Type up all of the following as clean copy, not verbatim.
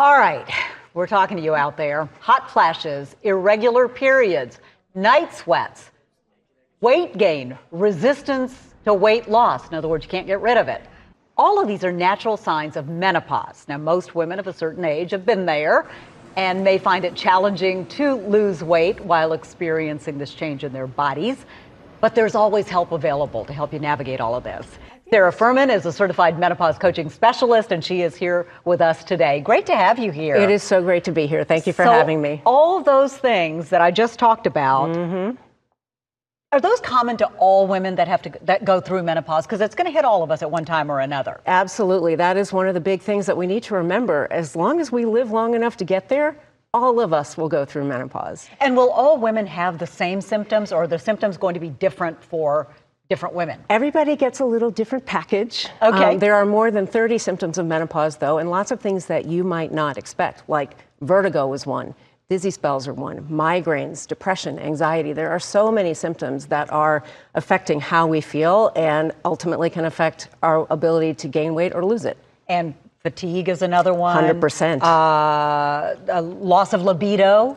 All right, we're talking to you out there. Hot flashes, irregular periods, night sweats, weight gain, resistance to weight loss. In other words, you can't get rid of it. All of these are natural signs of menopause. Now, most women of a certain age have been there and may find it challenging to lose weight while experiencing this change in their bodies. But there's always help available to help you navigate all of this. Sarah Fuhrmann is a certified menopause coaching specialist, and she is here with us today. Great to have you here. It is so great to be here. Thank you for having me. All those things that I just talked about, are those common to all women that go through menopause? Because it's going to hit all of us at one time or another. Absolutely. That is one of the big things that we need to remember. As long as we live long enough to get there, all of us will go through menopause. And will all women have the same symptoms, or are the symptoms going to be different for different women? Everybody gets a little different package. Okay. There are more than 30 symptoms of menopause, though, and lots of things that you might not expect, like vertigo is one, dizzy spells are one, migraines, depression, anxiety. There are so many symptoms that are affecting how we feel and ultimately can affect our ability to gain weight or lose it. And fatigue is another one. 100%. Loss of libido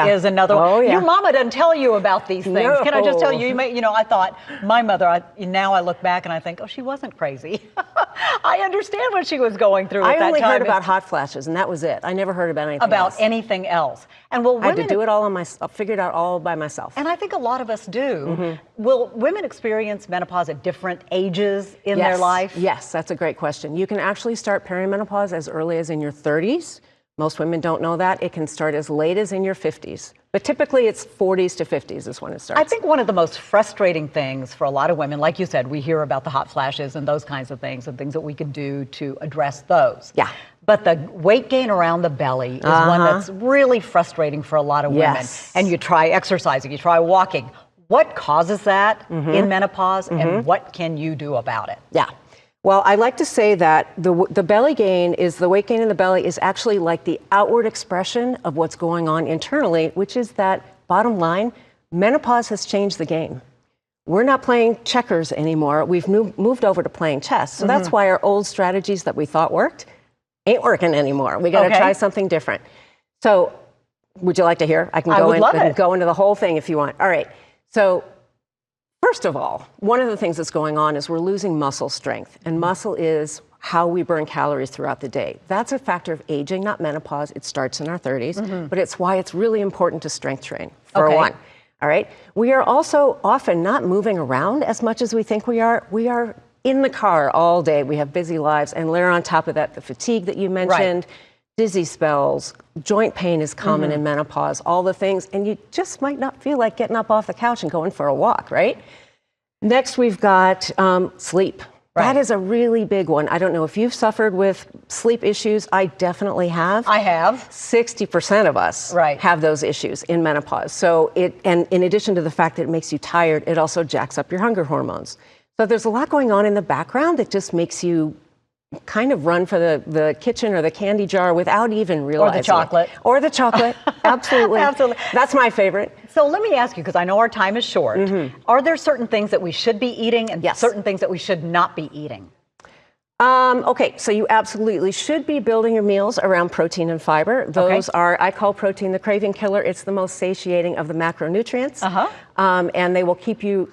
is another one. Oh, yeah. Your mama doesn't tell you about these things. No. Can I just tell you, I thought my mother, now I look back and I think, oh, she wasn't crazy. I understand what she was going through at that time. I only heard about hot flashes, and that was it. I never heard about anything else. And will women, I had to do it all on myself, figure it out all by myself. And I think a lot of us do. Will women experience menopause at different ages in their life? Yes, that's a great question. You can actually start perimenopause as early as in your 30s. Most women don't know that. It can start as late as in your 50s. But typically it's 40s to 50s is when it starts. I think one of the most frustrating things for a lot of women, like you said, we hear about the hot flashes and those kinds of things and things that we can do to address those. Yeah. But the weight gain around the belly is one that's really frustrating for a lot of women. Yes. And you try exercising, you try walking. What causes that in menopause, and what can you do about it? Yeah. Well, I like to say that the belly gain the weight gain in the belly is actually like the outward expression of what's going on internally, which is that, bottom line, menopause has changed the game. We're not playing checkers anymore. We've moved over to playing chess. So that's why our old strategies that we thought worked ain't working anymore. We got to try something different. So would you like to hear? I can go into the whole thing if you want. All right. So first of all, one of the things that's going on is we're losing muscle strength, and muscle is how we burn calories throughout the day. That's a factor of aging, not menopause. It starts in our 30s, but it's why it's really important to strength train, for one. All right. We are also often not moving around as much as we think we are. We are in the car all day. We have busy lives, and layer on top of that the fatigue that you mentioned, dizzy spells, joint pain is common in menopause, all the things, and you just might not feel like getting up off the couch and going for a walk, right? Next, we've got sleep. That is a really big one. I don't know if you've suffered with sleep issues. I definitely have. I have. 60% of us have those issues in menopause. So and in addition to the fact that it makes you tired, it also jacks up your hunger hormones. So there's a lot going on in the background that just makes you kind of run for the kitchen or the candy jar without even realizing. Or the chocolate. Or the chocolate. Absolutely. Absolutely. That's my favorite. So let me ask you, because I know our time is short, are there certain things that we should be eating and certain things that we should not be eating? Okay, so you absolutely should be building your meals around protein and fiber. Those are, I call protein the craving killer. It's the most satiating of the macronutrients. And they will keep your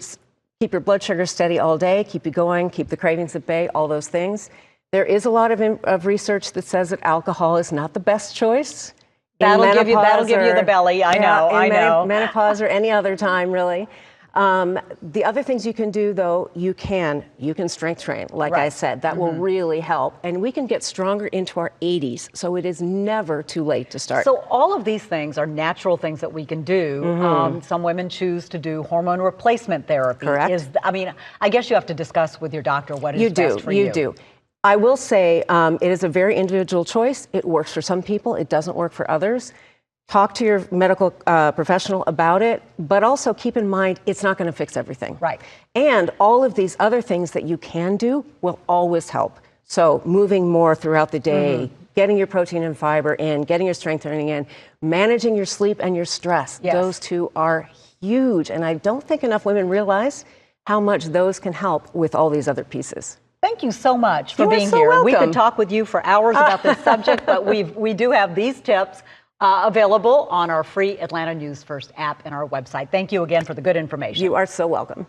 blood sugar steady all day, keep you going, keep the cravings at bay, all those things. There is a lot of research that says that alcohol is not the best choice. That'll give you the belly. I know. Menopause or any other time, really. The other things you can do, though, you can strength train, like I said. That will really help. And we can get stronger into our 80s, so it is never too late to start. So all of these things are natural things that we can do. Some women choose to do hormone replacement therapy. Correct. I guess you have to discuss with your doctor what is best for you. You do. I will say it is a very individual choice. It works for some people. It doesn't work for others. Talk to your medical professional about it, but also keep in mind it's not going to fix everything. Right. And all of these other things that you can do will always help. So moving more throughout the day, getting your protein and fiber in, getting your strength training in, managing your sleep and your stress. Those two are huge. And I don't think enough women realize how much those can help with all these other pieces. Thank you so much for You are being so here. We welcome. could talk with you for hours about this subject, but we do have these tips available on our free Atlanta News First app and our website. Thank you again for the good information. You are so welcome.